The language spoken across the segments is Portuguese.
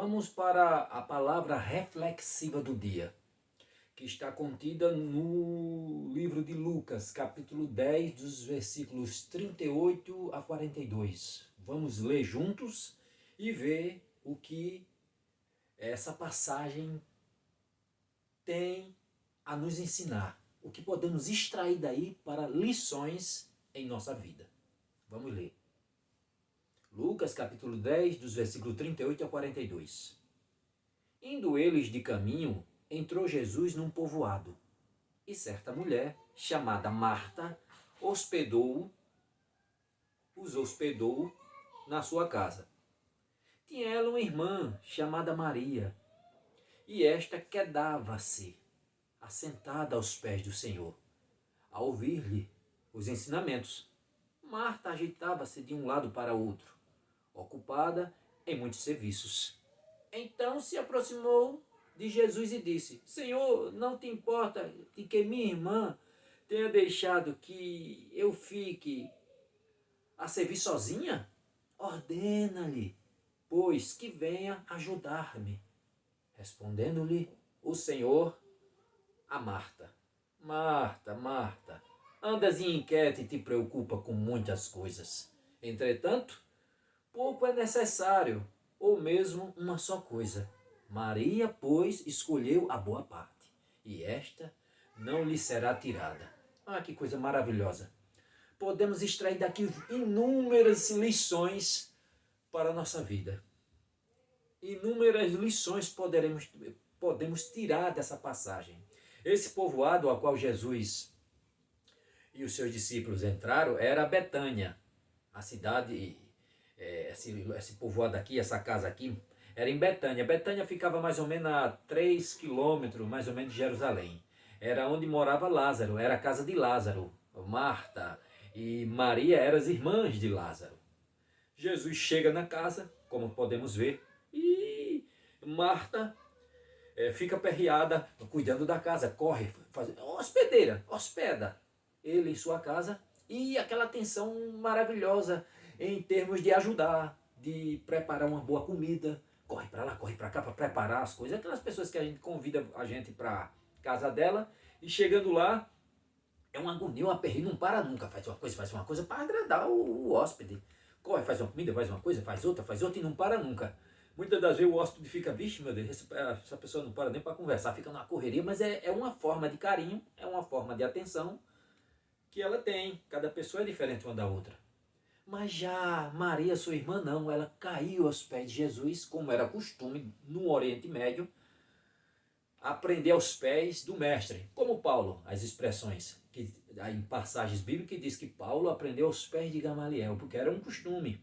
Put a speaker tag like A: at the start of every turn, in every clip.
A: Vamos para a palavra reflexiva do dia, que está contida no livro de Lucas, capítulo 10, dos versículos 38 a 42. Vamos ler juntos e ver o que essa passagem tem a nos ensinar, o que podemos extrair daí para lições em nossa vida. Vamos ler. Lucas capítulo 10, dos versículos 38 a 42. Indo eles de caminho, entrou Jesus num povoado, e certa mulher, chamada Marta, os hospedou na sua casa. Tinha ela uma irmã chamada Maria, e esta quedava-se, assentada aos pés do Senhor, a ouvir-lhe os ensinamentos. Marta agitava-se de um lado para outro, ocupada em muitos serviços. Então se aproximou de Jesus e disse: Senhor, não te importa de que minha irmã tenha deixado que eu fique a servir sozinha? Ordena-lhe, pois, que venha ajudar-me. Respondendo-lhe o Senhor a Marta: Marta, Marta, andas inquieta e te preocupa com muitas coisas. Entretanto, pouco é necessário, ou mesmo uma só coisa. Maria, pois, escolheu a boa parte, e esta não lhe será tirada. Ah, que coisa maravilhosa! Podemos extrair daqui inúmeras lições para a nossa vida. Inúmeras lições podemos tirar dessa passagem. Esse povoado ao qual Jesus e os seus discípulos entraram era Betânia, a cidade. Esse povoado aqui, essa casa aqui, era em Betânia. Betânia ficava mais ou menos a 3 quilômetros, mais ou menos, de Jerusalém. Era onde morava Lázaro, era a casa de Lázaro. Marta e Maria eram as irmãs de Lázaro. Jesus chega na casa, como podemos ver, e Marta fica aperreada, cuidando da casa, corre, hospedeira, hospeda ele em sua casa, e aquela atenção maravilhosa em termos de ajudar, de preparar uma boa comida, corre para lá, corre para cá para preparar as coisas. Aquelas pessoas que a gente convida a gente para casa dela, e chegando lá, é uma agonia, um aperreio, não para nunca, faz uma coisa para agradar o hóspede. Corre, faz uma comida, faz outra e não para nunca. Muitas das vezes o hóspede fica, vixe, meu Deus, essa pessoa não para nem para conversar, fica numa correria, mas é uma forma de carinho, é uma forma de atenção que ela tem. Cada pessoa é diferente uma da outra. Mas já Maria, sua irmã, não. Ela caiu aos pés de Jesus, como era costume no Oriente Médio, aprender aos pés do mestre. Como Paulo, as expressões, que em passagens bíblicas diz que Paulo aprendeu aos pés de Gamaliel, porque era um costume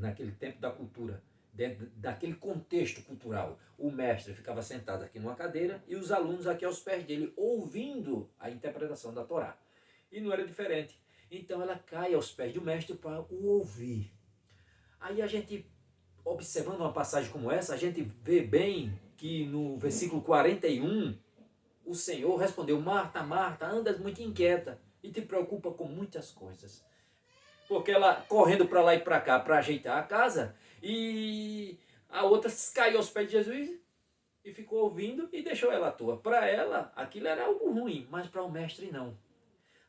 A: naquele tempo da cultura, dentro daquele contexto cultural. O mestre ficava sentado aqui numa cadeira e os alunos aqui aos pés dele, ouvindo a interpretação da Torá. E não era diferente. Então ela cai aos pés do mestre para o ouvir. Aí a gente, observando uma passagem como essa, a gente vê bem que no versículo 41, o Senhor respondeu: Marta, Marta, andas muito inquieta e te preocupa com muitas coisas. Porque ela correndo para lá e para cá para ajeitar a casa, e a outra caiu aos pés de Jesus e ficou ouvindo e deixou ela à toa. Para ela, aquilo era algo ruim, mas para o mestre não.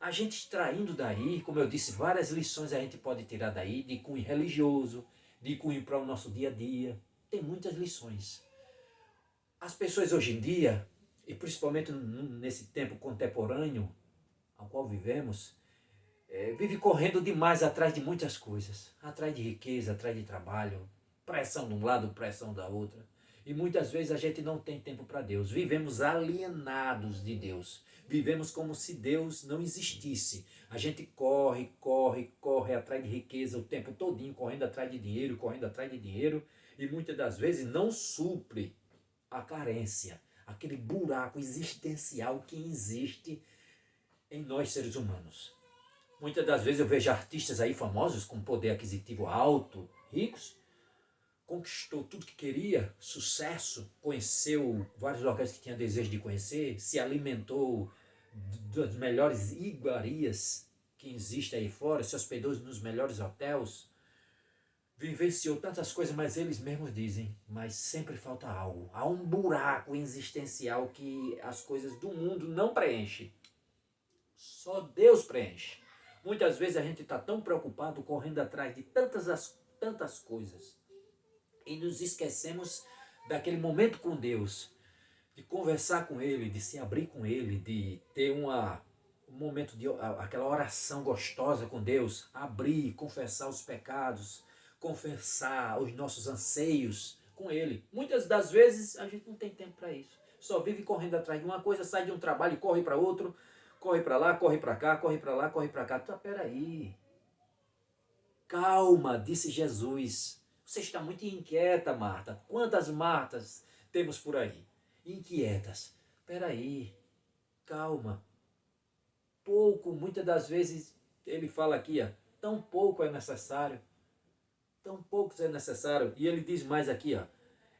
A: A gente extraindo daí, como eu disse, várias lições a gente pode tirar daí, de cunho religioso, de cunho para o nosso dia a dia. Tem muitas lições. As pessoas hoje em dia, e principalmente nesse tempo contemporâneo ao qual vivemos, vive correndo demais atrás de muitas coisas. Atrás de riqueza, atrás de trabalho, pressão de um lado, pressão da outra. E muitas vezes a gente não tem tempo para Deus. Vivemos alienados de Deus. Vivemos como se Deus não existisse. A gente corre atrás de riqueza o tempo todinho, correndo atrás de dinheiro, e muitas das vezes não supre a carência, aquele buraco existencial que existe em nós seres humanos. Muitas das vezes eu vejo artistas aí famosos com poder aquisitivo alto, ricos, conquistou tudo que queria, sucesso, conheceu vários locais que tinha desejo de conhecer, se alimentou das melhores iguarias que existem aí fora, se hospedou nos melhores hotéis, vivenciou tantas coisas, mas eles mesmos dizem, mas sempre falta algo. Há um buraco existencial que as coisas do mundo não preenchem. Só Deus preenche. Muitas vezes a gente está tão preocupado correndo atrás de tantas coisas e nos esquecemos daquele momento com Deus, de conversar com Ele, de se abrir com Ele, de ter um momento de aquela oração gostosa com Deus, abrir, confessar os pecados, confessar os nossos anseios com Ele. Muitas das vezes a gente não tem tempo para isso. Só vive correndo atrás de uma coisa, sai de um trabalho e corre para outro, corre para lá, corre para cá, corre para lá, corre para cá. Tá, peraí. Calma, disse Jesus. Você está muito inquieta, Marta. Quantas Martas temos por aí? Inquietas. Peraí, calma. Pouco, muitas das vezes, ele fala aqui, ó, tão pouco é necessário. Tão pouco é necessário. E ele diz mais aqui, ó,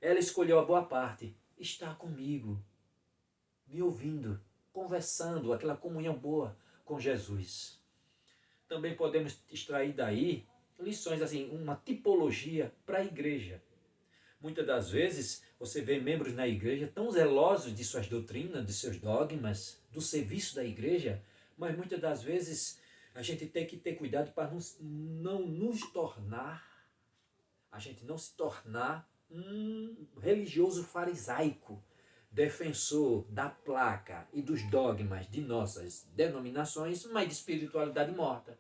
A: ela escolheu a boa parte. Está comigo, me ouvindo, conversando, aquela comunhão boa com Jesus. Também podemos extrair daí lições, assim, uma tipologia para a igreja. Muitas das vezes você vê membros na igreja tão zelosos de suas doutrinas, de seus dogmas, do serviço da igreja, mas muitas das vezes a gente tem que ter cuidado para não nos tornar, a gente não se tornar um religioso farisaico, defensor da placa e dos dogmas de nossas denominações, mas de espiritualidade morta.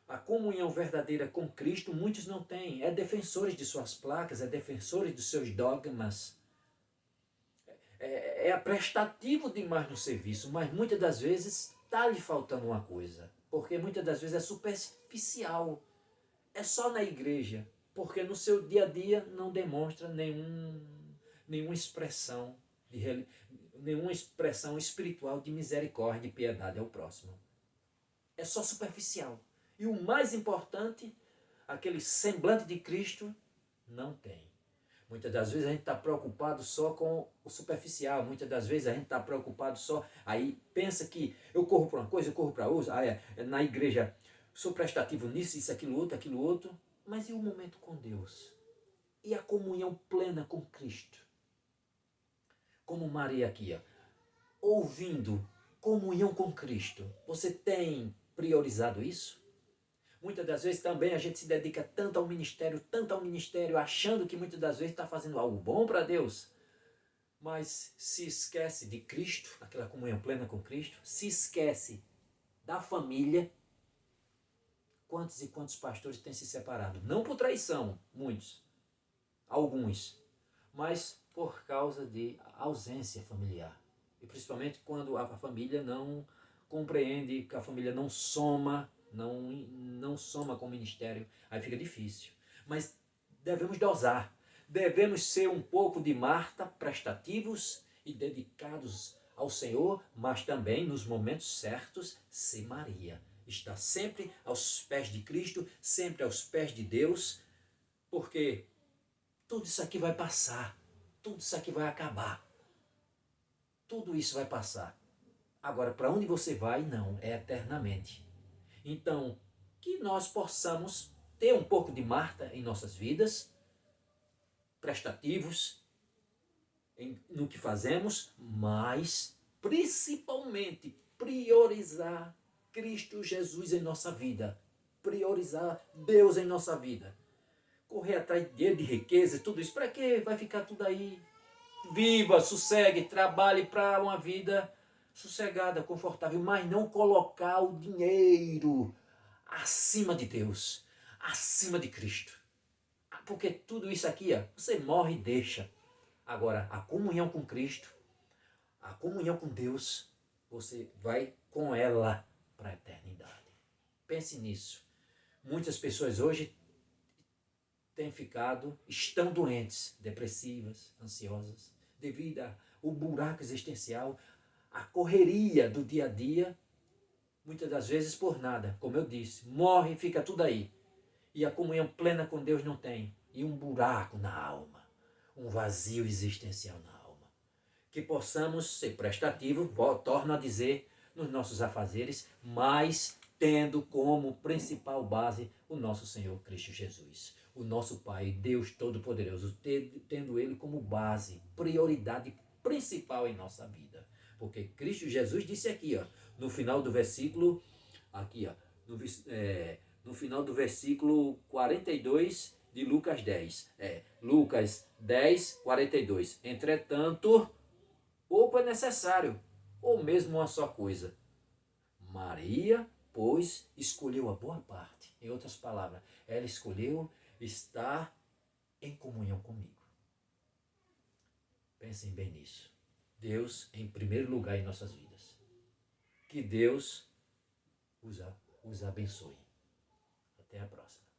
A: A comunhão verdadeira com Cristo muitos não têm. É defensores de suas placas, é defensores dos seus dogmas. É prestativo demais no serviço, mas muitas das vezes está lhe faltando uma coisa. Porque muitas das vezes é superficial. É só na igreja. Porque no seu dia a dia não demonstra nenhuma expressão nenhuma expressão espiritual de misericórdia e piedade ao próximo. É só superficial. E o mais importante, aquele semblante de Cristo, não tem. Muitas das vezes a gente está preocupado só com o superficial. Muitas das vezes a gente está preocupado só... Aí pensa que eu corro para uma coisa, eu corro para outra. Na igreja sou prestativo nisso, isso, aquilo outro. Mas e o momento com Deus? E a comunhão plena com Cristo? Como Maria aqui, ó, ouvindo, comunhão com Cristo. Você tem priorizado isso? Muitas das vezes também a gente se dedica tanto ao ministério, achando que muitas das vezes está fazendo algo bom para Deus, mas se esquece de Cristo, aquela comunhão plena com Cristo, se esquece da família. Quantos e quantos pastores têm se separado? Não por traição, muitos, alguns, mas por causa de ausência familiar. E principalmente quando a família não compreende, que a família não soma, não soma com o ministério, aí fica difícil. Mas devemos dosar, devemos ser um pouco de Marta, prestativos e dedicados ao Senhor, mas também nos momentos certos ser Maria. Está sempre aos pés de Cristo, sempre aos pés de Deus, porque tudo isso aqui vai passar, tudo isso aqui vai acabar, tudo isso vai passar. Agora, para onde você vai, não, é eternamente. Então, que nós possamos ter um pouco de Marta em nossas vidas, prestativos no que fazemos, mas principalmente priorizar Cristo Jesus em nossa vida, priorizar Deus em nossa vida. Correr atrás de dinheiro, de riqueza, tudo isso, para quê? Vai ficar tudo aí. Viva, sossegue, trabalhe para uma vida sossegada, confortável, mas não colocar o dinheiro acima de Deus, acima de Cristo. Porque tudo isso aqui, ó, você morre e deixa. Agora, a comunhão com Cristo, a comunhão com Deus, você vai com ela para a eternidade. Pense nisso. Muitas pessoas hoje estão doentes, depressivas, ansiosas, devido ao buraco existencial, a correria do dia a dia, muitas das vezes por nada, como eu disse, morre e fica tudo aí. E a comunhão plena com Deus não tem. E um buraco na alma, um vazio existencial na alma. Que possamos ser prestativos, torno a dizer, nos nossos afazeres, mas tendo como principal base o nosso Senhor Cristo Jesus. o nosso Pai, Deus Todo-Poderoso, tendo Ele como base, prioridade principal em nossa vida. Porque Cristo Jesus disse aqui, ó, no final do versículo, aqui, ó, no final do versículo 42 de Lucas 10. Lucas 10, 42. Entretanto, pouco é necessário, ou mesmo uma só coisa. Maria, pois, escolheu a boa parte. Em outras palavras, ela escolheu estar em comunhão comigo. Pensem bem nisso. Deus em primeiro lugar em nossas vidas. Que Deus os abençoe. Até a próxima.